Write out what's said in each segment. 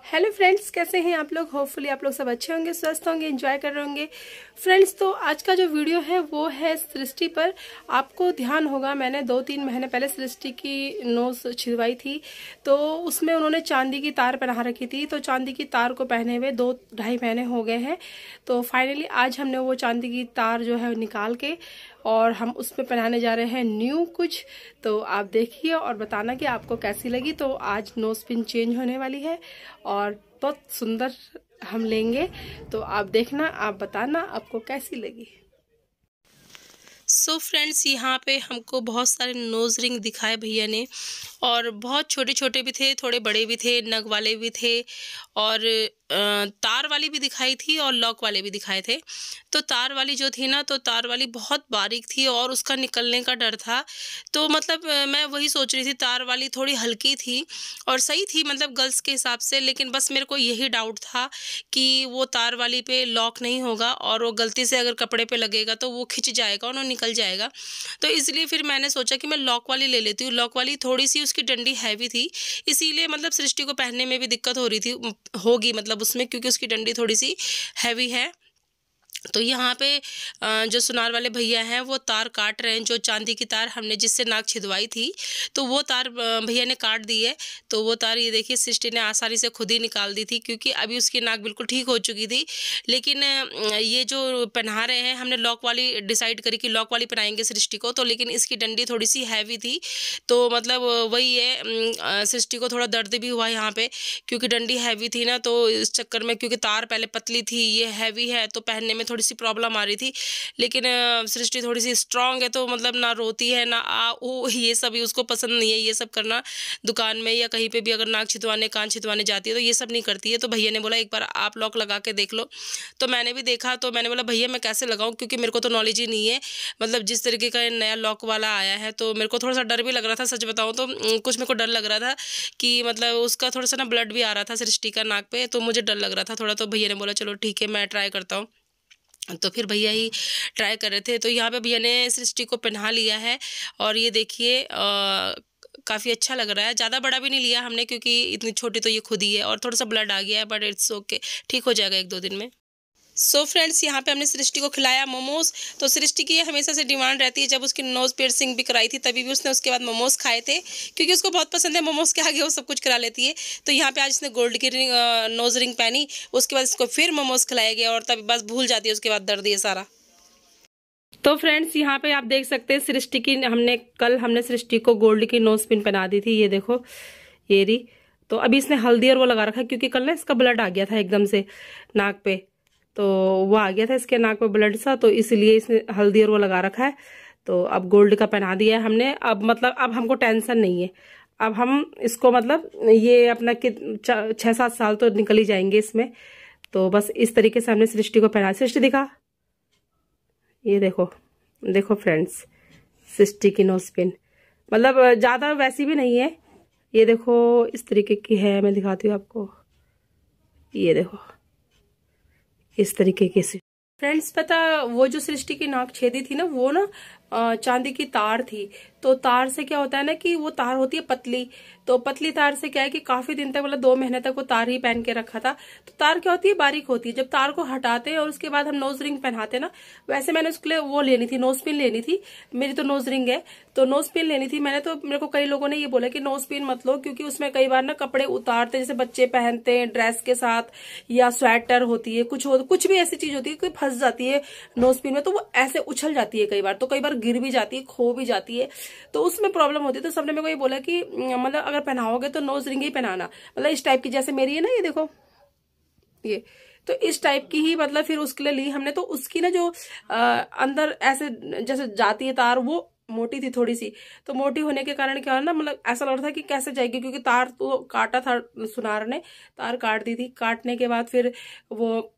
Hello friends, कैसे हैं आप लोग। होपफुली आप लोग सब अच्छे होंगे, स्वस्थ होंगे, एंजॉय कर रहे होंगे। फ्रेंड्स, तो आज का जो वीडियो है वो है सृष्टि पर। आपको ध्यान होगा मैंने 2-3 महीने पहले सृष्टि की नोज छिदवाई थी, तो उसमें उन्होंने चांदी की तार पहना रखी थी। तो चांदी की तार को पहने हुए 2-2.5 महीने हो गए हैं। तो फाइनली आज हमने वो चांदी की तार जो है निकाल के और हम उसमें पहनाने जा रहे हैं न्यू कुछ। तो आप देखिए और बताना कि आपको कैसी लगी। तो आज नोज पिन चेंज होने वाली है और बहुत सुंदर हम लेंगे। तो आप देखना, आप बताना आपको कैसी लगी। सो फ्रेंड्स, यहाँ पे हमको बहुत सारे नोज रिंग दिखाए भैया ने, और बहुत छोटे छोटे भी थे, थोड़े बड़े भी थे, नग वाले भी थे और तार वाली भी दिखाई थी और लॉक वाले भी दिखाए थे। तो तार वाली जो थी ना, तो तार वाली बहुत बारीक थी और उसका निकलने का डर था। तो मतलब मैं वही सोच रही थी, तार वाली थोड़ी हल्की थी और सही थी मतलब गर्ल्स के हिसाब से, लेकिन बस मेरे को यही डाउट था कि वो तार वाली पे लॉक नहीं होगा और वो गलती से अगर कपड़े पे लगेगा तो वो खिंच जाएगा और वो निकल जाएगा। तो इसलिए फिर मैंने सोचा कि मैं लॉक वाली ले लेती हूँ। लॉक वाली थोड़ी सी उसकी डंडी हैवी थी, इसीलिए मतलब सृष्टि को पहनने में भी दिक्कत हो रही थी होगी मतलब उसमें, क्योंकि उसकी डंडी थोड़ी सी हैवी है। तो यहाँ पे जो सुनार वाले भैया हैं वो तार काट रहे हैं। जो चांदी की तार हमने जिससे नाक छिदवाई थी, तो वो तार भैया ने काट दी है। तो वो तार ये देखिए सृष्टि ने आसानी से खुद ही निकाल दी थी, क्योंकि अभी उसकी नाक बिल्कुल ठीक हो चुकी थी। लेकिन ये जो पहना रहे हैं, हमने लॉक वाली डिसाइड करी कि लॉक वाली पहनाएंगे सृष्टि को। तो लेकिन इसकी डंडी थोड़ी सी हैवी थी, तो मतलब वही है, सृष्टि को थोड़ा दर्द भी हुआ यहाँ पे, क्योंकि डंडी हैवी थी ना। तो इस चक्कर में, क्योंकि तार पहले पतली थी, ये हैवी है, तो पहनने में थोड़ी सी प्रॉब्लम आ रही थी। लेकिन सृष्टि थोड़ी सी स्ट्रांग है, तो मतलब ना रोती है ना आ ओ, ये सब उसको पसंद नहीं है। ये सब करना दुकान में या कहीं पे भी अगर नाक छिदवाने, कान छिदवाने जाती है तो ये सब नहीं करती है। तो भैया ने बोला एक बार आप लॉक लगा के देख लो। तो मैंने भी देखा, तो मैंने बोला भैया मैं कैसे लगाऊं, क्योंकि मेरे को तो नॉलेज ही नहीं है। मतलब जिस तरीके का नया लॉक वाला आया है, तो मेरे को थोड़ा सा डर भी लग रहा था। सच बताऊं तो कुछ मेरे को डर लग रहा था कि मतलब उसका थोड़ा सा ना ब्लड भी आ रहा था सृष्टि का नाक पे, तो मुझे डर लग रहा था थोड़ा। तो भैया ने बोला चलो ठीक है, मैं ट्राई करता हूँ। तो फिर भैया ही ट्राई कर रहे थे। तो यहाँ पे भैया ने सृष्टि को पहना लिया है और ये देखिए काफ़ी अच्छा लग रहा है। ज़्यादा बड़ा भी नहीं लिया हमने, क्योंकि इतनी छोटी तो ये खुद ही है और थोड़ा सा ब्लड आ गया है, बट इट्स ओके, ठीक हो जाएगा 1-2 दिन में। सो फ्रेंड्स, यहाँ पे हमने सृष्टि को खिलाया मोमोज। तो सृष्टि की हमेशा से डिमांड रहती है, जब उसकी नोज पियर्सिंग भी कराई थी तभी भी उसने उसके बाद मोमोज खाए थे, क्योंकि उसको बहुत पसंद है मोमोज के आगे वो सब कुछ करा लेती है। तो यहाँ पे आज इसने गोल्ड की रिंग, नोज रिंग पहनी, उसके बाद इसको फिर मोमोज खिलाया गया और तभी बस भूल जाती है उसके बाद दर्द ये सारा। तो फ्रेंड्स, यहाँ पे आप देख सकते हैं सृष्टि की हमने सृष्टि को गोल्ड की नोज पिन पहना दी थी। ये देखो ये रही। तो अभी इसने हल्दी और वो लगा रखा है, क्योंकि कल ना इसका ब्लड आ गया था एकदम से नाक पे, तो वो आ गया था इसके नाक पे ब्लड सा, तो इसलिए इसने हल्दी और वो लगा रखा है। तो अब गोल्ड का पहना दिया है हमने। अब मतलब अब हमको टेंशन नहीं है। अब हम इसको मतलब ये अपना 6-7 साल तो निकल ही जाएंगे इसमें। तो बस इस तरीके से हमने सृष्टि को पहना। सृष्टि दिखा, ये देखो, देखो फ्रेंड्स, सृष्टि की नोज पिन मतलब ज्यादा वैसी भी नहीं है। ये देखो इस तरीके की है, मैं दिखाती हूँ आपको। ये देखो इस तरीके की फ्रेंड्स, पता वो जो सृष्टि की नाक छेदी थी ना, वो ना चांदी की तार थी। तो तार से क्या होता है ना कि वो तार होती है पतली। तो पतली तार से क्या है कि काफी दिन तक मतलब 2 महीने तक वो तार ही पहन के रखा था। तो तार क्या होती है, बारीक होती है। जब तार को हटाते हैं और उसके बाद हम नोज रिंग पहनाते हैं ना, वैसे मैंने उसके लिए वो लेनी थी, नोज पिन लेनी थी। मेरी तो नोज रिंग है, तो नोज पिन लेनी थी मैंने। तो मेरे को कई लोगों ने ये बोला कि नोज पिन मत लो, क्योंकि उसमें कई बार ना कपड़े उतारते, जैसे बच्चे पहनते हैं ड्रेस के साथ, या स्वेटर होती है, कुछ भी ऐसी चीज होती है कोई फंस जाती है नोज पिन में, तो वो ऐसे उछल जाती है कई बार, तो कई बार गिर भी जाती है, खो भी जाती है, तो उसमें प्रॉब्लम होती है। तो सबने मेरे को ये बोला कि मतलब अगर पहनाओगे तो नोज रिंग ही पहनाना, मतलब इस टाइप की, जैसे मेरी है ना, ये देखो ये, तो इस टाइप की ही मतलब फिर उसके लिए ली हमने। तो उसकी ना जो अंदर ऐसे जैसे जाती है तार, वो मोटी थी थोड़ी सी। तो मोटी होने के कारण क्या है ना, मतलब ऐसा लग रहा था कि कैसे जाएगी, क्योंकि तार तो काटा था सुनार ने, तार काट दी थी। काटने के बाद फिर वो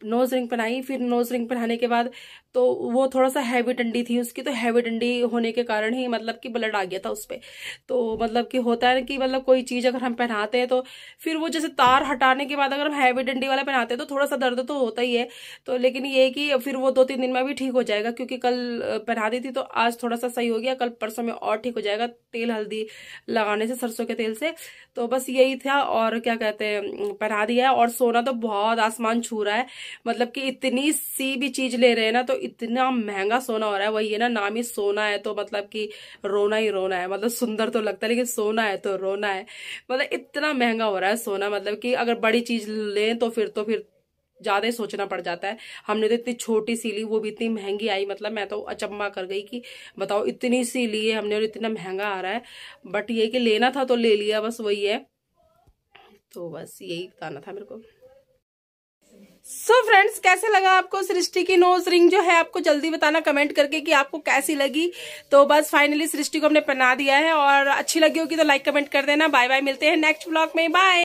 नोज रिंग पहनाई। फिर नोज रिंग पहनाने के बाद तो वो थोड़ा सा हैवी डंडी थी उसकी, तो हैवी डंडी होने के कारण ही मतलब कि ब्लड आ गया था उस पे। तो मतलब कि होता है कि मतलब कोई चीज अगर हम पहनाते हैं तो फिर वो जैसे तार हटाने के बाद अगर हम हैवी डंडी वाला पहनाते हैं तो थोड़ा सा दर्द तो होता ही है। तो लेकिन ये कि फिर वो 2-3 दिन में भी ठीक हो जाएगा, क्योंकि कल पहना दी थी तो आज थोड़ा सा सही हो गया, कल परसों में और ठीक हो जाएगा तेल हल्दी लगाने से, सरसों के तेल से। तो बस यही था, और क्या कहते हैं पहना दिया है। और सोना तो बहुत आसमान छू रहा है, मतलब कि इतनी सी भी चीज ले रहे हैं ना तो इतना महंगा सोना हो रहा है। वही है ना, नाम ही सोना है तो मतलब कि रोना ही रोना है। मतलब सुंदर तो लगता है लेकिन सोना है तो रोना है। मतलब इतना महंगा हो रहा है सोना, मतलब कि अगर बड़ी चीज लें तो फिर ज्यादा ही सोचना पड़ जाता है। हमने तो इतनी छोटी सी ली, वो भी इतनी महंगी आई, मतलब मैं तो अचंभा कर गई कि बताओ इतनी सी ली है हमने और इतना महंगा आ रहा है। बट ये कि लेना था तो ले लिया, बस वही है। तो बस यही बताना था मेरे को। सो फ्रेंड्स, कैसे लगा आपको सृष्टि की नोज रिंग जो है, आपको जल्दी बताना कमेंट करके कि आपको कैसी लगी। तो बस फाइनली सृष्टि को हमने पहना दिया है, और अच्छी लगी होगी तो लाइक कमेंट कर देना। बाय बाय, मिलते हैं नेक्स्ट व्लॉग में, बाय।